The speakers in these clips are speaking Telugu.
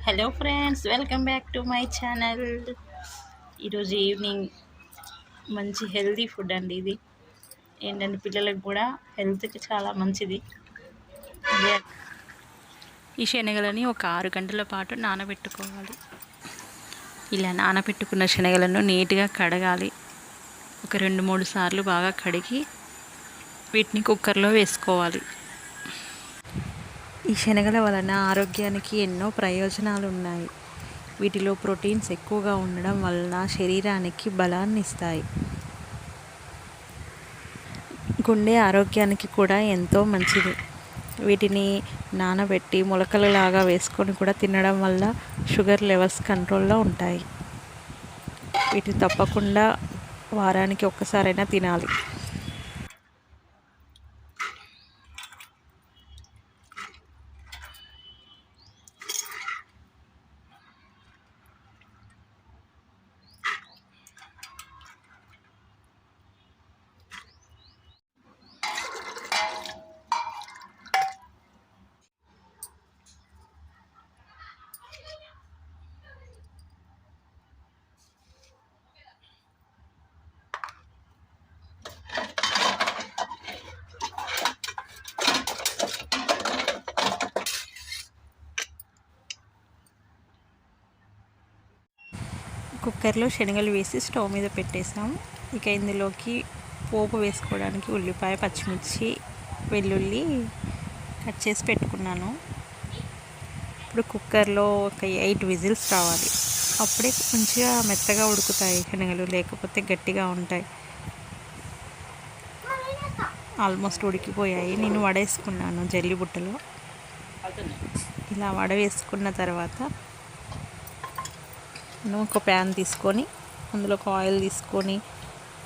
Hello friends, welcome back to my channel. ఈరోజు ఈవినింగ్ మంచి హెల్తీ ఫుడ్ అండి. ఇది ఏంటంటే పిల్లలకు కూడా హెల్త్కి చాలా మంచిది. అదే ఈ శనగలని ఒక 6 గంటల పాటు నానబెట్టుకోవాలి. ఇలా నానబెట్టుకున్న శనగలను నీట్గా కడగాలి. ఒక 2-3 సార్లు బాగా కడిగి వీటిని కుక్కర్లో వేసుకోవాలి. ఈ శనగల వలన ఆరోగ్యానికి ఎన్నో ప్రయోజనాలు ఉన్నాయి. వీటిలో ప్రోటీన్స్ ఎక్కువగా ఉండడం వలన శరీరానికి బలాన్ని ఇస్తాయి. గుండె ఆరోగ్యానికి కూడా ఎంతో మంచిది. వీటిని నానబెట్టి మొలకలలాగా వేసుకొని కూడా తినడం వల్ల షుగర్ లెవెల్స్ కంట్రోల్లో ఉంటాయి. వీటిని తప్పకుండా వారానికి ఒక్కసారైనా తినాలి. కుక్కర్లో శనగలు వేసి స్టవ్ మీద పెట్టేసాం. ఇక ఇందులోకి పోపు వేసుకోవడానికి ఉల్లిపాయ, పచ్చిమిర్చి, వెల్లుల్లి కట్ చేసి పెట్టుకున్నాను. ఇప్పుడు కుక్కర్లో ఒక 8 విజిల్స్ రావాలి. అప్పుడే మంచిగా మెత్తగా ఉడుకుతాయి శనగలు, లేకపోతే గట్టిగా ఉంటాయి. ఆల్మోస్ట్ ఉడికిపోయాయి. నేను వడేసుకున్నాను జల్లి బుట్టలో. ఇలా వడవేసుకున్న తర్వాత మనం ఒక ప్యాన్ తీసుకొని అందులో ఒక ఆయిల్ తీసుకొని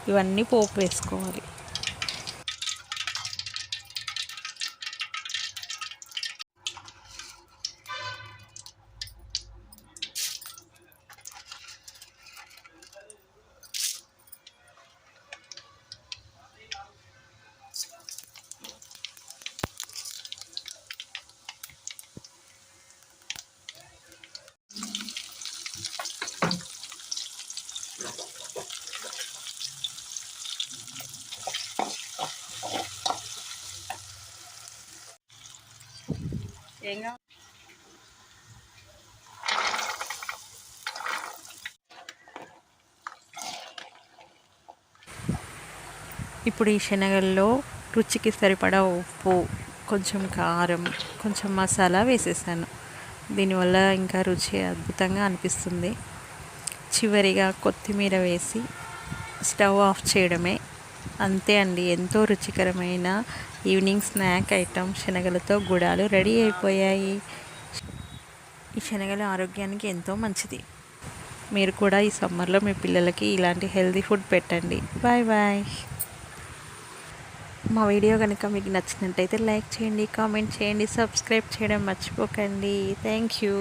ఇవన్నీ పోపు వేసుకోవాలి. ఇప్పుడు ఈ శనగల్లో రుచికి సరిపడా ఉప్పు, కొంచెం కారం, కొంచెం మసాలా వేసేసాను. దీనివల్ల ఇంకా రుచి అద్భుతంగా అనిపిస్తుంది. చివరిగా కొత్తిమీర వేసి స్టవ్ ఆఫ్ చేయడమే. అంతే అండి, ఎంతో రుచికరమైన ఈవినింగ్ స్నాక్ ఐటమ్ శనగలతో గుడాలు రెడీ అయిపోయాయి. ఈ శనగలు ఆరోగ్యానికి ఎంతో మంచిది. మీరు కూడా ఈ సమ్మర్లో మీ పిల్లలకి ఇలాంటి హెల్తీ ఫుడ్ పెట్టండి. Bye bye. మా వీడియో కనుక మీకు నచ్చినట్టయితే లైక్ చేయండి, కామెంట్ చేయండి, సబ్స్క్రైబ్ చేయడం మర్చిపోకండి. Thank you.